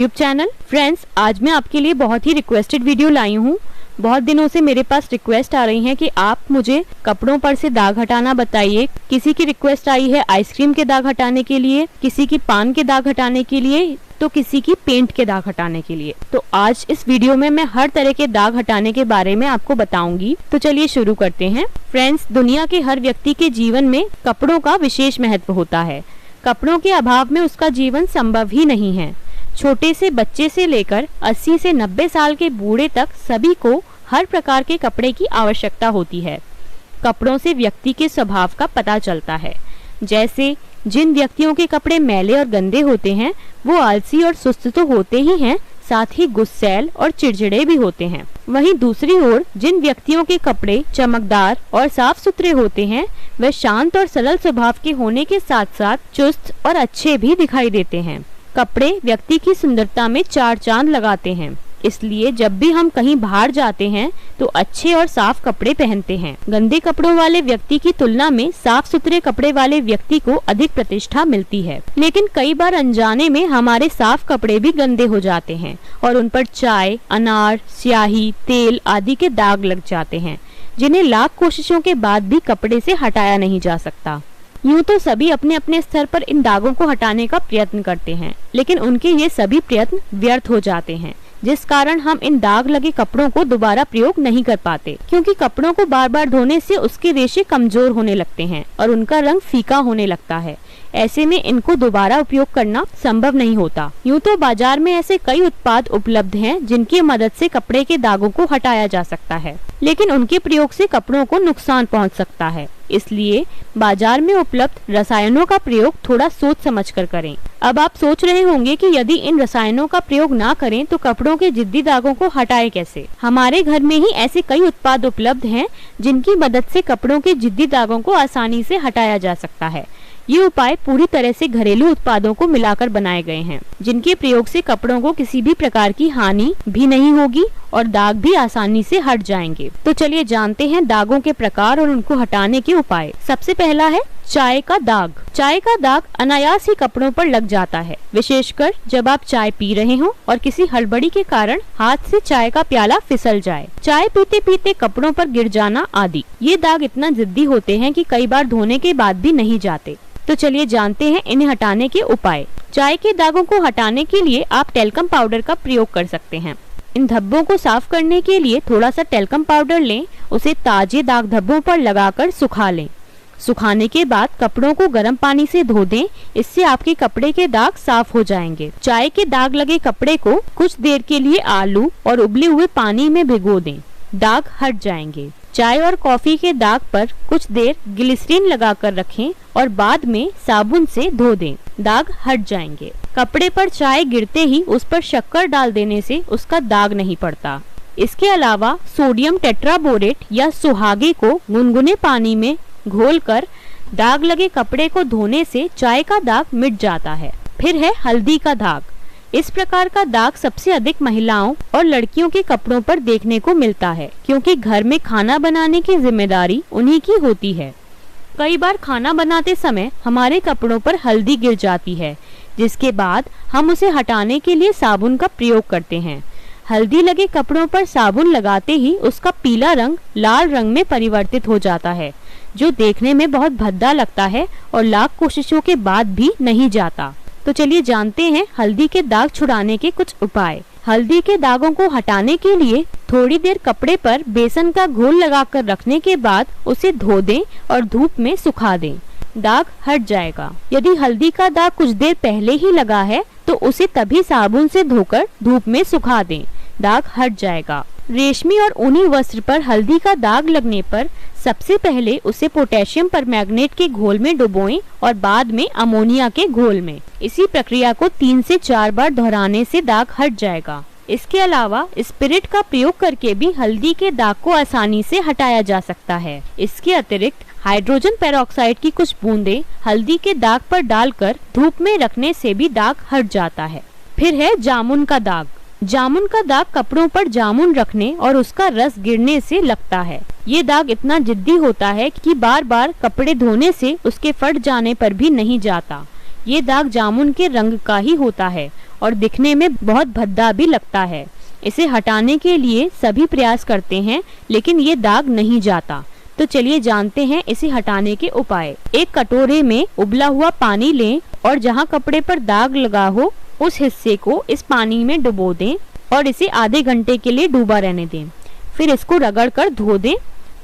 YouTube channel. Friends, आज मैं आपके लिए बहुत ही रिक्वेस्टेड वीडियो लाई हूँ। बहुत दिनों से मेरे पास रिक्वेस्ट आ रही है कि आप मुझे कपड़ों पर से दाग हटाना बताइए। किसी की रिक्वेस्ट आई है आइसक्रीम के दाग हटाने के लिए, किसी की पान के दाग हटाने के लिए, तो किसी की पेंट के दाग हटाने के लिए। तो आज इस वीडियो में मैं हर तरह के दाग हटाने के बारे में आपको बताऊंगी। तो चलिए शुरू करते हैं। फ्रेंड्स, दुनिया के हर व्यक्ति के जीवन में कपड़ों का विशेष महत्व होता है। कपड़ों के अभाव में उसका जीवन संभव ही नहीं है। छोटे से बच्चे से लेकर 80 से 90 साल के बूढ़े तक सभी को हर प्रकार के कपड़े की आवश्यकता होती है। कपड़ों से व्यक्ति के स्वभाव का पता चलता है। जैसे जिन व्यक्तियों के कपड़े मैले और गंदे होते हैं वो आलसी और सुस्त तो होते ही हैं, साथ ही गुस्सैल और चिड़चिड़े भी होते हैं। वहीं दूसरी ओर जिन व्यक्तियों के कपड़े चमकदार और साफ सुथरे होते हैं वे शांत और सरल स्वभाव के होने के साथ साथ चुस्त और अच्छे भी दिखाई देते हैं। कपड़े व्यक्ति की सुंदरता में चार चांद लगाते हैं, इसलिए जब भी हम कहीं बाहर जाते हैं तो अच्छे और साफ कपड़े पहनते हैं। गंदे कपड़ों वाले व्यक्ति की तुलना में साफ सुथरे कपड़े वाले व्यक्ति को अधिक प्रतिष्ठा मिलती है। लेकिन कई बार अनजाने में हमारे साफ कपड़े भी गंदे हो जाते हैं और उन पर चाय, अनार, स्याही, तेल आदि के दाग लग जाते हैं, जिन्हें लाख कोशिशों के बाद भी कपड़े से हटाया नहीं जा सकता। यूँ तो सभी अपने अपने स्तर पर इन दागों को हटाने का प्रयत्न करते हैं, लेकिन उनके ये सभी प्रयत्न व्यर्थ हो जाते हैं, जिस कारण हम इन दाग लगे कपड़ों को दोबारा प्रयोग नहीं कर पाते, क्योंकि कपड़ों को बार बार धोने से उसके रेशे कमजोर होने लगते हैं और उनका रंग फीका होने लगता है। ऐसे में इनको दोबारा उपयोग करना संभव नहीं होता। यूँ तो बाजार में ऐसे कई उत्पाद उपलब्ध हैं जिनकी मदद से कपड़े के दागों को हटाया जा सकता है, लेकिन उनके प्रयोग से कपड़ों को नुकसान पहुंच सकता है। इसलिए बाजार में उपलब्ध रसायनों का प्रयोग थोड़ा सोच समझ कर करें। अब आप सोच रहे होंगे कि यदि इन रसायनों का प्रयोग ना करें तो कपड़ों के जिद्दी दागों को हटाए कैसे। हमारे घर में ही ऐसे कई उत्पाद उपलब्ध हैं जिनकी मदद से कपड़ों के जिद्दी दागों को आसानी से हटाया जा सकता है। ये उपाय पूरी तरह से घरेलू उत्पादों को मिलाकर बनाए गए हैं, जिनके प्रयोग से कपड़ों को किसी भी प्रकार की हानि भी नहीं होगी और दाग भी आसानी से हट जाएंगे। तो चलिए जानते हैं दागों के प्रकार और उनको हटाने के उपाय। सबसे पहला है चाय का दाग। चाय का दाग अनायास ही कपड़ों पर लग जाता है, विशेषकर जब आप चाय पी रहे हो और किसी हड़बड़ी के कारण हाथ से चाय का प्याला फिसल जाए, चाय पीते पीते कपड़ों पर गिर जाना आदि। ये दाग इतना जिद्दी होते हैं कि कई बार धोने के बाद भी नहीं जाते। तो चलिए जानते हैं इन्हें हटाने के उपाय। चाय के दागों को हटाने के लिए आप टेल्कम पाउडर का प्रयोग कर सकते हैं। इन धब्बों को साफ करने के लिए थोड़ा सा टेल्कम पाउडर लें, उसे ताजे दाग धब्बों पर लगाकर सुखा लें। सुखाने के बाद कपड़ों को गर्म पानी से धो दें, इससे आपके कपड़े के दाग साफ हो जाएंगे। चाय के दाग लगे कपड़े को कुछ देर के लिए आलू और उबले हुए पानी में भिगो दें, दाग हट जाएंगे। चाय और कॉफी के दाग पर कुछ देर ग्लिसरीन लगाकर रखें और बाद में साबुन से धो दें, दाग हट जाएंगे। कपड़े पर चाय गिरते ही उस पर शक्कर डाल देने से उसका दाग नहीं पड़ता। इसके अलावा सोडियम टेट्राबोरेट या सुहागे को गुनगुने पानी में घोलकर दाग लगे कपड़े को धोने से चाय का दाग मिट जाता है। फिर है हल्दी का दाग। इस प्रकार का दाग सबसे अधिक महिलाओं और लड़कियों के कपड़ों पर देखने को मिलता है, क्योंकि घर में खाना बनाने की जिम्मेदारी उन्हीं की होती है। कई बार खाना बनाते समय हमारे कपड़ों पर हल्दी गिर जाती है, जिसके बाद हम उसे हटाने के लिए साबुन का प्रयोग करते हैं। हल्दी लगे कपड़ों पर साबुन लगाते ही उसका पीला रंग लाल रंग में परिवर्तित हो जाता है, जो देखने में बहुत भद्दा लगता है और लाख कोशिशों के बाद भी नहीं जाता। तो चलिए जानते हैं हल्दी के दाग छुड़ाने के कुछ उपाय। हल्दी के दागों को हटाने के लिए थोड़ी देर कपड़े पर बेसन का घोल लगाकर रखने के बाद उसे धो दें और धूप में सुखा दें, दाग हट जाएगा। यदि हल्दी का दाग कुछ देर पहले ही लगा है तो उसे तभी साबुन से धोकर धूप में सुखा दें, दाग हट जाएगा। रेशमी और ऊनी वस्त्र पर हल्दी का दाग लगने पर सबसे पहले उसे पोटेशियम परमैंगनेट के घोल में डुबोएं और बाद में अमोनिया के घोल में। इसी प्रक्रिया को 3 से 4 बार दोहराने से दाग हट जाएगा। इसके अलावा स्पिरिट का प्रयोग करके भी हल्दी के दाग को आसानी से हटाया जा सकता है। इसके अतिरिक्त हाइड्रोजन पेरोक्साइड की कुछ बूंदें हल्दी के दाग पर डालकर धूप में रखने से भी दाग हट जाता है। फिर है जामुन का दाग। जामुन का दाग कपड़ों पर जामुन रखने और उसका रस गिरने से लगता है। ये दाग इतना जिद्दी होता है कि बार बार कपड़े धोने से उसके फट जाने पर भी नहीं जाता। ये दाग जामुन के रंग का ही होता है और दिखने में बहुत भद्दा भी लगता है। इसे हटाने के लिए सभी प्रयास करते हैं लेकिन ये दाग नहीं जाता। तो चलिए जानते हैं इसे हटाने के उपाय। एक कटोरे में उबला हुआ पानी लें और जहां कपड़े पर दाग लगा हो उस हिस्से को इस पानी में डुबो दें और इसे आधे घंटे के लिए डूबा रहने दें। फिर इसको रगड़ कर धो दें,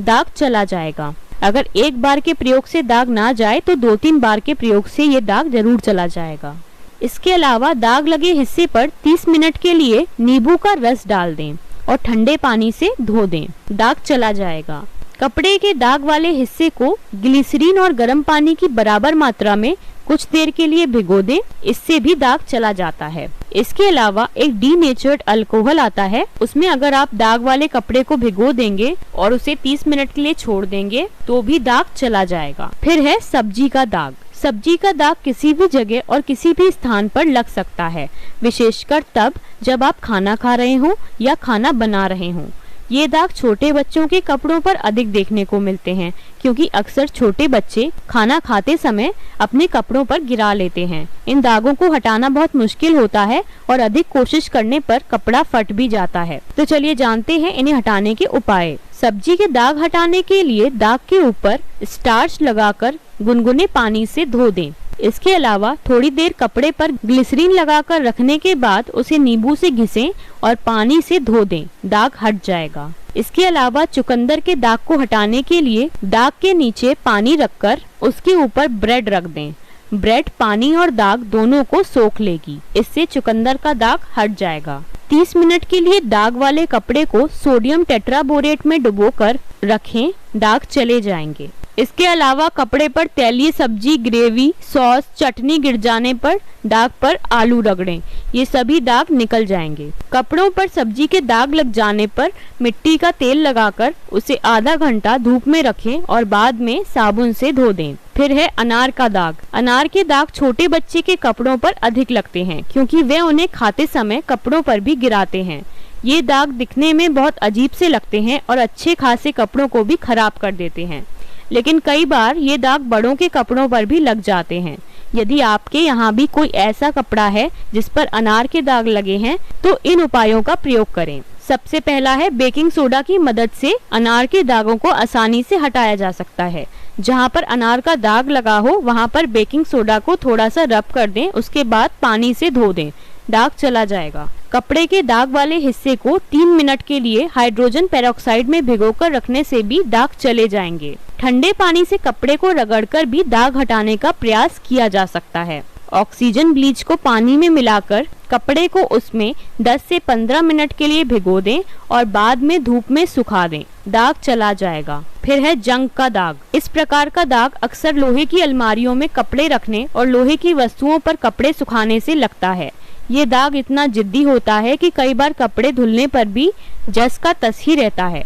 दाग चला जाएगा। अगर एक बार के प्रयोग से दाग ना जाए तो 2-3 बार के प्रयोग से ये दाग जरूर चला जाएगा। इसके अलावा दाग लगे हिस्से पर 30 मिनट के लिए नींबू का रस डाल दें और ठंडे पानी से धो दें, दाग चला जाएगा। कपड़े के दाग वाले हिस्से को ग्लिसरीन और गर्म पानी की बराबर मात्रा में कुछ देर के लिए भिगो दें, इससे भी दाग चला जाता है। इसके अलावा एक डीनेचर्ड अल्कोहल आता है, उसमें अगर आप दाग वाले कपड़े को भिगो देंगे और उसे 30 मिनट के लिए छोड़ देंगे तो भी दाग चला जाएगा। फिर है सब्जी का दाग। सब्जी का दाग किसी भी जगह और किसी भी स्थान पर लग सकता है, विशेषकर तब जब आप खाना खा रहे हो या खाना बना रहे हो। ये दाग छोटे बच्चों के कपड़ों पर अधिक देखने को मिलते हैं क्योंकि अक्सर छोटे बच्चे खाना खाते समय अपने कपड़ों पर गिरा लेते हैं। इन दागों को हटाना बहुत मुश्किल होता है और अधिक कोशिश करने पर कपड़ा फट भी जाता है। तो चलिए जानते हैं इन्हें हटाने के उपाय। सब्जी के दाग हटाने के लिए दाग के ऊपर स्टार्च लगाकर गुनगुने पानी से धो दें। इसके अलावा थोड़ी देर कपड़े पर ग्लिसरीन लगाकर रखने के बाद उसे नींबू से घिसें और पानी से धो दें, दाग हट जाएगा। इसके अलावा चुकंदर के दाग को हटाने के लिए दाग के नीचे पानी रखकर उसके ऊपर ब्रेड रख दें। ब्रेड पानी और दाग दोनों को सोख लेगी, इससे चुकंदर का दाग हट जाएगा। 30 मिनट के लिए दाग वाले कपड़े को सोडियम टेट्राबोरेट में डुबोकर रखें, दाग चले जाएंगे। इसके अलावा कपड़े पर तैलीय सब्जी, ग्रेवी, सॉस, चटनी गिर जाने पर दाग पर आलू रगड़ें, ये सभी दाग निकल जाएंगे। कपड़ों पर सब्जी के दाग लग जाने पर मिट्टी का तेल लगाकर उसे आधा घंटा धूप में रखें और बाद में साबुन से धो दें। फिर है अनार का दाग। अनार के दाग छोटे बच्चे के कपड़ों पर अधिक लगते हैं क्योंकि वे उन्हें खाते समय कपड़ों पर भी गिराते हैं। ये दाग दिखने में बहुत अजीब से लगते हैं और अच्छे खासे कपड़ों को भी खराब कर देते हैं, लेकिन कई बार ये दाग बड़ों के कपड़ों पर भी लग जाते हैं। यदि आपके यहाँ भी कोई ऐसा कपड़ा है जिस पर अनार के दाग लगे हैं तो इन उपायों का प्रयोग करें। सबसे पहला है बेकिंग सोडा की मदद से अनार के दागों को आसानी से हटाया जा सकता है। जहाँ पर अनार का दाग लगा हो वहाँ पर बेकिंग सोडा को थोड़ा सा रब कर दें, उसके बाद पानी से धो दें, दाग चला जाएगा। कपड़े के दाग वाले हिस्से को 3 मिनट के लिए हाइड्रोजन पेरोक्साइड में भिगोकर रखने से भी दाग चले जाएंगे। ठंडे पानी से कपड़े को रगड़कर भी दाग हटाने का प्रयास किया जा सकता है। ऑक्सीजन ब्लीच को पानी में मिलाकर कपड़े को उसमें 10 से 15 मिनट के लिए भिगो दें और बाद में धूप में सुखा दें, दाग चला जाएगा। फिर है जंग का दाग। इस प्रकार का दाग अक्सर लोहे की अलमारियों में कपड़े रखने और लोहे की वस्तुओं पर कपड़े सुखाने से लगता है। ये दाग इतना जिद्दी होता है कि कई बार कपड़े धुलने पर भी जस का तस ही रहता है।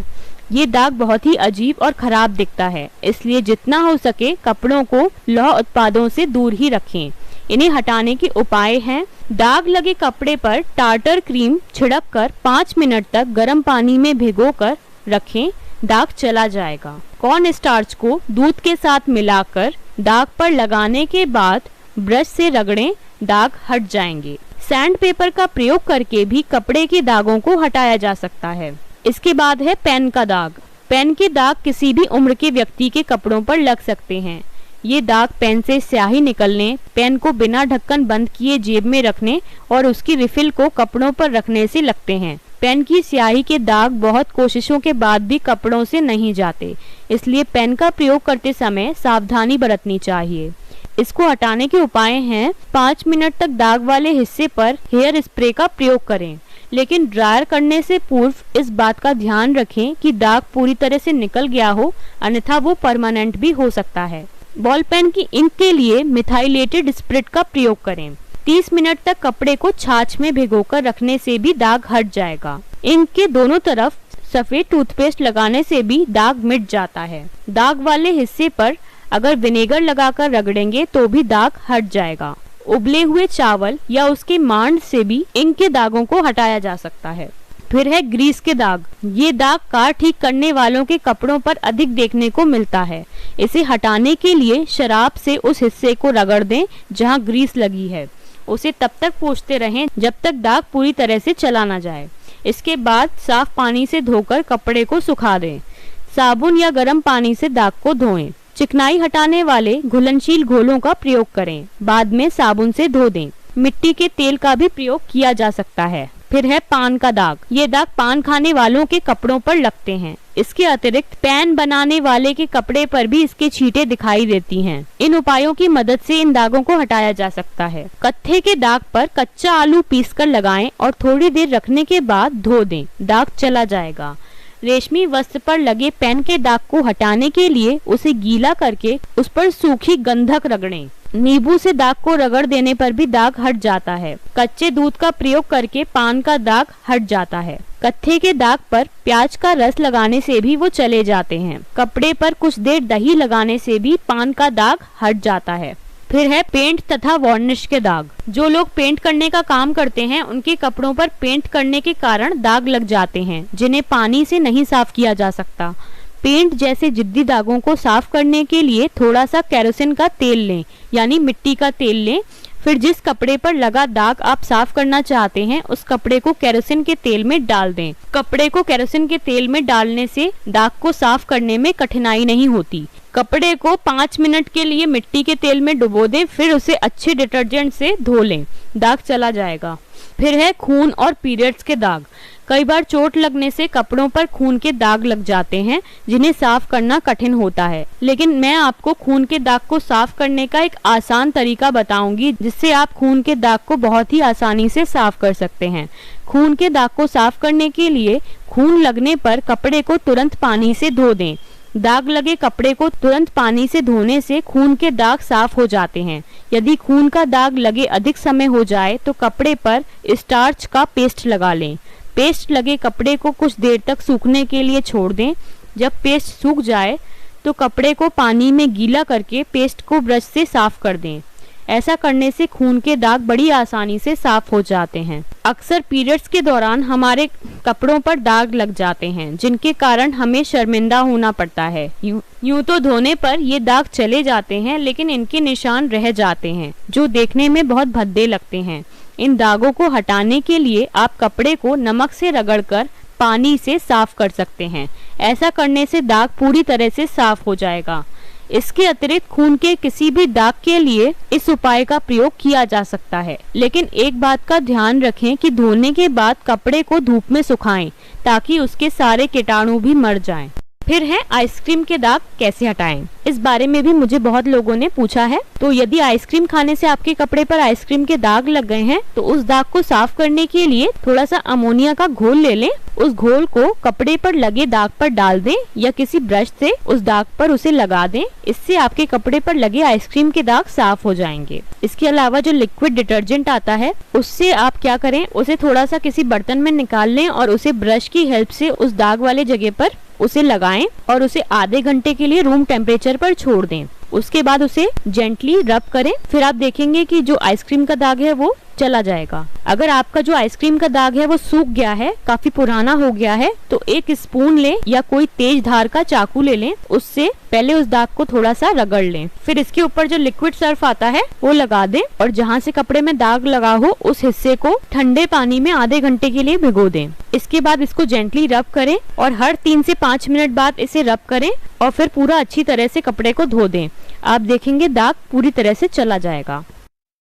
ये दाग बहुत ही अजीब और खराब दिखता है, इसलिए जितना हो सके कपड़ों को लौह उत्पादों से दूर ही रखें। इन्हें हटाने के उपाय हैं, दाग लगे कपड़े पर टार्टर क्रीम छिड़क कर 5 मिनट तक गर्म पानी में भिगोकर रखें, दाग चला जाएगा। कॉर्न स्टार्च को दूध के साथ मिलाकर दाग पर लगाने के बाद ब्रश से रगड़ें, दाग हट जाएंगे। सैंड पेपर का प्रयोग करके भी कपड़े के दागों को हटाया जा सकता है। इसके बाद है पेन का दाग। पेन के दाग किसी भी उम्र के व्यक्ति के कपड़ों पर लग सकते हैं। ये दाग पेन से स्याही निकलने, पेन को बिना ढक्कन बंद किए जेब में रखने और उसकी रिफिल को कपड़ों पर रखने से लगते हैं। पेन की स्याही के दाग बहुत कोशिशों के बाद भी कपड़ों से नहीं जाते, इसलिए पेन का प्रयोग करते समय सावधानी बरतनी चाहिए। इसको हटाने के उपाय हैं, 5 मिनट तक दाग वाले हिस्से पर हेयर स्प्रे का प्रयोग करें, लेकिन ड्रायर करने से पूर्व इस बात का ध्यान रखें कि दाग पूरी तरह से निकल गया हो, अन्यथा वो परमानेंट भी हो सकता है। बॉल पेन की इंक के लिए मिथाइलेटेड स्पिरिट का प्रयोग करें। 30 मिनट तक कपड़े को छाछ में भिगोकर रखने से भी दाग हट जाएगा। इंक के दोनों तरफ सफेद टूथपेस्ट लगाने से भी दाग मिट जाता है। दाग वाले हिस्से पर अगर विनेगर लगाकर रगड़ेंगे तो भी दाग हट जाएगा। उबले हुए चावल या उसके मांड से भी इंक के दागों को हटाया जा सकता है। फिर है ग्रीस के दाग। ये दाग कार ठीक करने वालों के कपड़ों पर अधिक देखने को मिलता है। इसे हटाने के लिए शराब से उस हिस्से को रगड़ दें जहां ग्रीस लगी है उसे तब तक पोंछते रहें जब तक दाग पूरी तरह से चला ना जाए। इसके बाद साफ पानी से धोकर कपड़े को सुखा दें। साबुन या गर्म पानी से दाग को धोएं। चिकनाई हटाने वाले घुलनशील घोलों का प्रयोग करें। बाद में साबुन से धो दें। मिट्टी के तेल का भी प्रयोग किया जा सकता है। फिर है पान का दाग। ये दाग पान खाने वालों के कपड़ों पर लगते हैं। इसके अतिरिक्त पैन बनाने वाले के कपड़े पर भी इसके छींटे दिखाई देती हैं। इन उपायों की मदद से इन दागों को हटाया जा सकता है। कत्थे के दाग पर कच्चा आलू पीसकर लगाएं और थोड़ी देर रखने के बाद धो दें, दाग चला जाएगा। रेशमी वस्त्र पर लगे पैन के दाग को हटाने के लिए उसे गीला करके उस पर सूखी गंधक रगड़ें। नींबू से दाग को रगड़ देने पर भी दाग हट जाता है। कच्चे दूध का प्रयोग करके पान का दाग हट जाता है। कत्थे के दाग पर प्याज का रस लगाने से भी वो चले जाते हैं। कपड़े पर कुछ देर दही लगाने से भी पान का दाग हट जाता है। फिर है पेंट तथा वार्निश के दाग। जो लोग पेंट करने का काम करते हैं उनके कपड़ों पर पेंट करने के कारण दाग लग जाते हैं, जिन्हें पानी से नहीं साफ किया जा सकता। पेंट जैसे जिद्दी दागों को साफ करने के लिए थोड़ा सा केरोसिन का तेल लें, यानी मिट्टी का तेल लें। फिर जिस कपड़े पर लगा दाग आप साफ करना चाहते हैं उस कपड़े को केरोसिन के तेल में डाल दें। कपड़े को केरोसिन के तेल में डालने से दाग को साफ करने में कठिनाई नहीं होती। कपड़े को 5 मिनट के लिए मिट्टी के तेल में डुबो दें, फिर उसे अच्छे डिटर्जेंट से धो लें, दाग चला जाएगा। फिर है खून और पीरियड्स के दाग। कई बार चोट लगने से कपड़ों पर खून के दाग लग जाते हैं, जिन्हें साफ करना कठिन होता है, लेकिन मैं आपको खून के दाग को साफ करने का एक आसान तरीका बताऊंगी, जिससे आप खून के दाग को बहुत ही आसानी से साफ कर सकते हैं। खून के दाग को साफ करने के लिए खून लगने पर कपड़े को तुरंत पानी से धो दें। दाग लगे कपड़े को तुरंत पानी से धोने से खून के दाग साफ हो जाते हैं। यदि खून का दाग लगे अधिक समय हो जाए तो कपड़े पर स्टार्च का पेस्ट लगा लें। पेस्ट लगे कपड़े को कुछ देर तक सूखने के लिए छोड़ दें। जब पेस्ट सूख जाए तो कपड़े को पानी में गीला करके पेस्ट को ब्रश से साफ कर दें। ऐसा करने से खून के दाग बड़ी आसानी से साफ हो जाते हैं। अक्सर पीरियड्स के दौरान हमारे कपड़ों पर दाग लग जाते हैं, जिनके कारण हमें शर्मिंदा होना पड़ता है। यूं तो धोने पर ये दाग चले जाते हैं, लेकिन इनके निशान रह जाते हैं, जो देखने में बहुत भद्दे लगते हैं। इन दागों को हटाने के लिए आप कपड़े को नमक से रगड़कर पानी से साफ कर सकते हैं। ऐसा करने से दाग पूरी तरह से साफ हो जाएगा। इसके अतिरिक्त खून के किसी भी दाग के लिए इस उपाय का प्रयोग किया जा सकता है, लेकिन एक बात का ध्यान रखें कि धोने के बाद कपड़े को धूप में सुखाएं, ताकि उसके सारे कीटाणु भी मर जाएं। फिर है आइसक्रीम के दाग कैसे हटाएं। इस बारे में भी मुझे बहुत लोगों ने पूछा है। तो यदि आइसक्रीम खाने से आपके कपड़े पर आइसक्रीम के दाग लग गए हैं तो उस दाग को साफ करने के लिए थोड़ा सा अमोनिया का घोल ले लें। उस घोल को कपड़े पर लगे दाग पर डाल दें या किसी ब्रश से उस दाग पर उसे लगा दें। इससे आपके कपड़े पर लगे आइसक्रीम के दाग साफ हो जाएंगे। इसके अलावा जो लिक्विड डिटर्जेंट आता है उससे आप क्या करें, उसे थोड़ा सा किसी बर्तन में निकाल लें और उसे ब्रश की हेल्प से उस दाग वाले जगह पर उसे लगाएं और उसे आधे घंटे के लिए रूम टेम्परेचर पर छोड़ दें। उसके बाद उसे जेंटली रब करें। फिर आप देखेंगे कि जो आइसक्रीम का दाग है वो चला जाएगा। अगर आपका जो आइसक्रीम का दाग है वो सूख गया है, काफी पुराना हो गया है, तो एक स्पून लें या कोई तेज धार का चाकू ले लें। उससे पहले उस दाग को थोड़ा सा रगड़ लें। फिर इसके ऊपर जो लिक्विड सर्फ आता है वो लगा दें और जहाँ से कपड़े में दाग लगा हो उस हिस्से को ठंडे पानी में आधे घंटे के लिए भिगो दें। इसके बाद इसको जेंटली रब करें और हर 3 से 5 मिनट बाद इसे रब करें और फिर पूरा अच्छी तरह से कपड़े को धो दें। आप देखेंगे दाग पूरी तरह से चला जाएगा।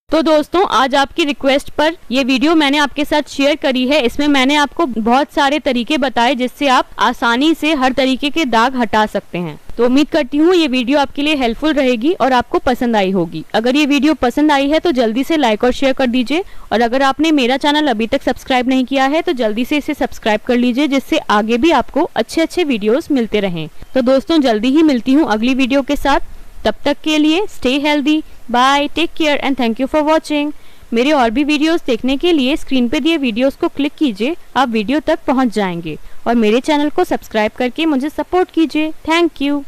तो दोस्तों, आज आपकी रिक्वेस्ट पर ये वीडियो मैंने आपके साथ शेयर करी है। इसमें मैंने आपको बहुत सारे तरीके बताए जिससे आप आसानी से हर तरीके के दाग हटा सकते हैं। तो उम्मीद करती हूँ ये वीडियो आपके लिए हेल्पफुल रहेगी और आपको पसंद आई होगी। अगर ये वीडियो पसंद आई है तो जल्दी से लाइक और शेयर कर दीजिए, और अगर आपने मेरा चैनल अभी तक सब्सक्राइब नहीं किया है तो जल्दी से इसे सब्सक्राइब कर लीजिए, जिससे आगे भी आपको अच्छे वीडियोस मिलते रहें। तो दोस्तों, जल्दी ही मिलती हूँ अगली वीडियो के साथ। तब तक के लिए stay healthy, bye, take care and thank you for watching. मेरे और भी वीडियोस देखने के लिए स्क्रीन पे दिए वीडियोस को क्लिक कीजिए, आप वीडियो तक पहुंच जाएंगे, और मेरे चैनल को सब्सक्राइब करके मुझे सपोर्ट कीजिए। Thank you.